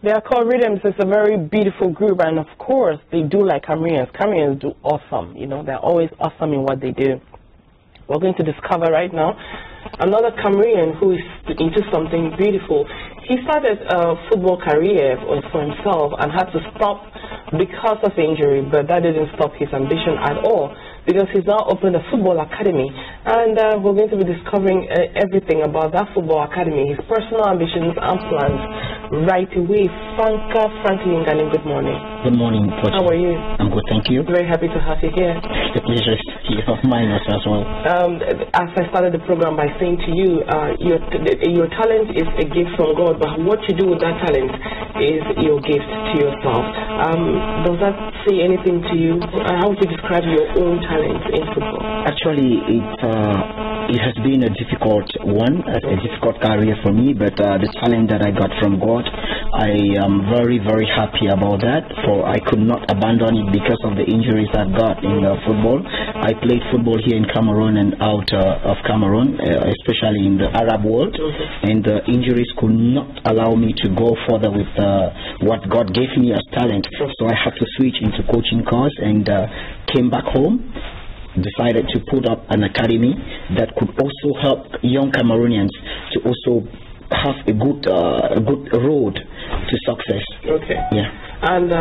They are called Rhythms. It's a very beautiful group, and of course, they do like Cameroonians. Cameroonians do awesome. You know, they're always awesome in what they do. We're going to discover right now another Cameroonian who is into something beautiful. He started a football career for himself and had to stop because of injury, but that didn't stop his ambition at all, because he's now opened a football academy, and we're going to be discovering everything about that football academy, his personal ambitions and plans right away. Franklin Ganin, good morning. Good morning, Coach. How are you? I'm good, thank you. Very happy to have you here. The pleasure is of mine as well. As I started the program by saying to you, your talent is a gift from God, but what you do with that talent is your gift to yourself. Does that say anything to you? How would you describe your own talent in football? Actually, it has been a difficult one, a difficult career for me, but the talent that I got from God, I am very, very happy about that, for I could not abandon it because of the injuries I've got in football. I played football here in Cameroon and out of Cameroon, especially in the Arab world, and the injuries could not allow me to go further with what God gave me as talent. So I had to switch into coaching course and came back home, decided to put up an academy that could also help young Cameroonians to also have a good road to success. Okay. Yeah. And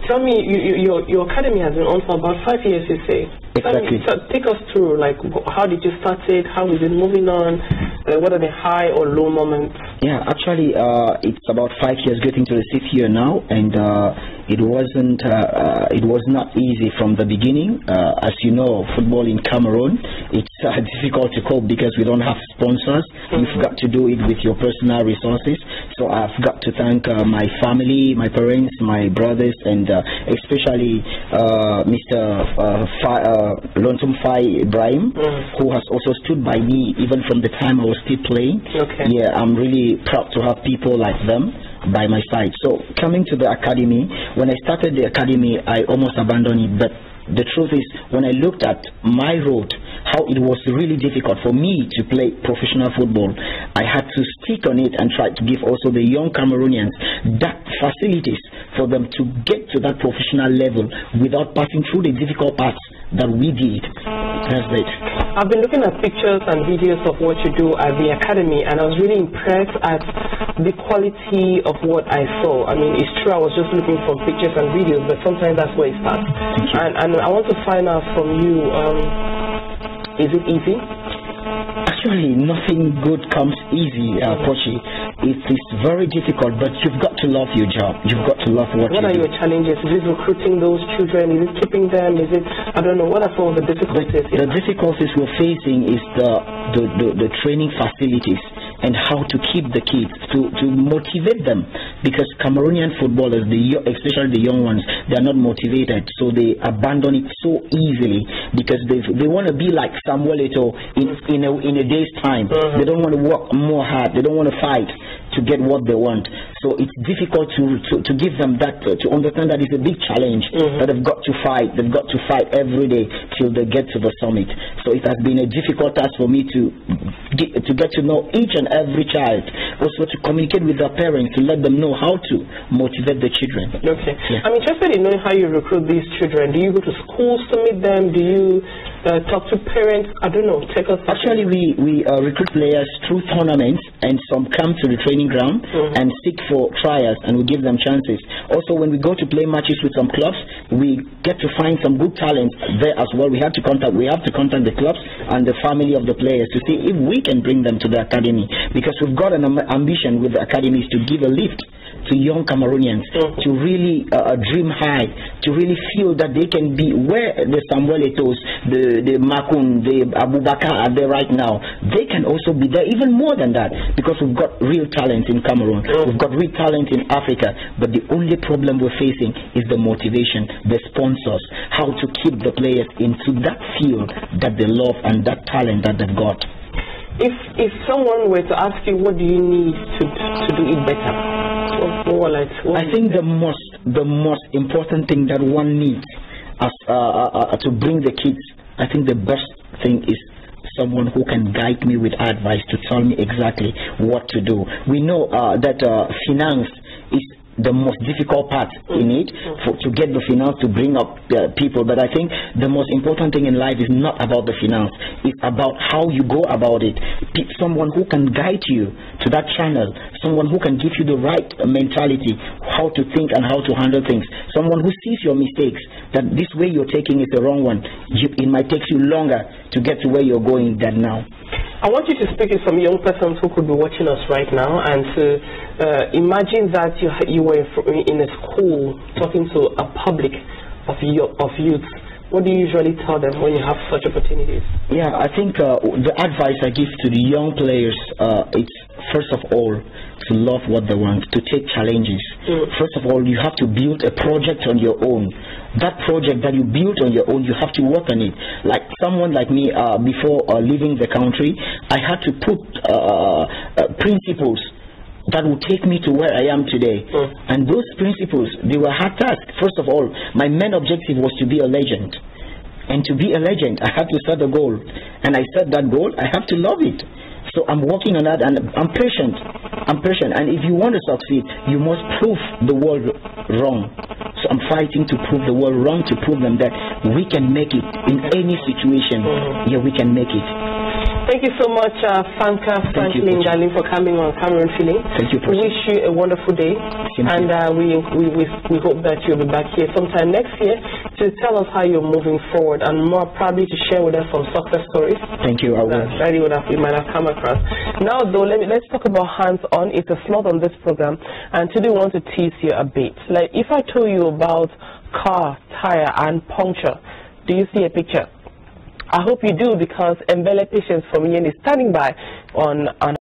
tell me, your academy has been on for about 5 years, you say? Exactly. Take us through, like, how did you start it? How is it moving on? What are the high or low moments? Yeah, actually, it's about 5 years, getting to the 6th year now, and it was not easy from the beginning. As you know, football in Cameroon, it's difficult to cope because we don't have sponsors. You've got to do it with your personal resources. So I've got to thank my family, my parents, my brothers, and especially Mr. Lontum Fai Ibrahim, who has also stood by me even from the time I was still playing. Okay. Yeah, I'm really proud to have people like them by my side. So coming to the academy, when I started the academy, I almost abandoned it, but the truth is, when I looked at my road, how it was really difficult for me to play professional football, I had to stick on it and try to give also the young Cameroonians that facilities for them to get to that professional level without passing through the difficult paths that we did. That's it. I've been looking at pictures and videos of what you do at the academy, and I was really impressed at the quality of what I saw. I mean, it's true, I was just looking for pictures and videos, but sometimes that's where it starts. And I want to find out from you, is it easy? Actually, nothing good comes easy, Pochi. It is very difficult, but you've got to love your job. You've got to love what you do. What are your challenges? Is it recruiting those children? Is it keeping them? Is it, I don't know, what are some of the difficulties? The difficulties we're facing is the training facilities and how to keep the kids, to motivate them, because Cameroonian footballers, especially the young ones, they are not motivated, so they abandon it so easily because they want to be like Samuel Eto'o in a day's time. They don't want to work more hard. They don't want to fight to get what they want. So it's difficult to give them that, to understand that it's a big challenge, that they've got to fight. They've got to fight every day till they get to the summit. So it has been a difficult task for me to get to know each and every child, also to communicate with their parents, to let them know how to motivate the children. Okay. Yeah. I'm interested in knowing how you recruit these children. Do you go to schools to meet them? Do you talk to parents? I don't know. Take us. Actually, we recruit players through tournaments, and some come to the training ground and seek for trials, and we give them chances. Also, when we go to play matches with some clubs, we get to find some good talent there as well. We have to contact the clubs and the family of the players to see if we can bring them to the academy, because we've got an ambition with the academies to give a lift to young Cameroonians, to really dream high, to really feel that they can be where the Samuel Eto'os, the Makun, the Abubakar are there right now. They can also be there, even more than that, because we've got real talent in Cameroon. We've got real talent in Africa, but the only problem we're facing is the motivation, the sponsors, how to keep the players into that field that they love and that talent that they've got. If someone were to ask you, what do you need to do it better? I think the most important thing that one needs to bring the kids, I think the best thing is someone who can guide me with advice, to tell me exactly what to do. We know that finance is the most difficult part in it, to get the finance to bring up people. But I think the most important thing in life is not about the finance. It's about how you go about it. Someone who can guide you to that channel, someone who can give you the right mentality, how to think and how to handle things, someone who sees your mistakes, that this way you're taking is the wrong one. It might take you longer to get to where you're going than now. I want you to speak to some young persons who could be watching us right now, and to imagine that you were in a school talking to a public of youth. What do you usually tell them when you have such opportunities? Yeah, I think the advice I give to the young players, it's first of all to love what they want, to take challenges. First of all, you have to build a project on your own. That project that you built on your own, you have to work on it. Like someone like me, before leaving the country, I had to put principles that would take me to where I am today. And those principles, they were hard tasks. First of all, my main objective was to be a legend. And to be a legend, I had to set a goal. And I set that goal, I have to love it. So I'm working on that, and I'm patient. And if you want to succeed, you must prove the world wrong. So I'm fighting to prove the world wrong, to prove them that we can make it in any situation. Yeah, we can make it. Thank you so much, Franklin Darling, for coming on Cameroon Feeling. Thank you. We wish you a wonderful day, and we hope that you'll be back here sometime next year to tell us how you're moving forward, and more probably to share with us some success stories. Thank you. I will. That you might have come across. Now, though, let's talk about hands-on. It's a slot on this program, and today we want to tease you a bit. Like if I told you about car, tire, and puncture, do you see a picture? I hope you do, because Mbele Patience from Yen is standing by on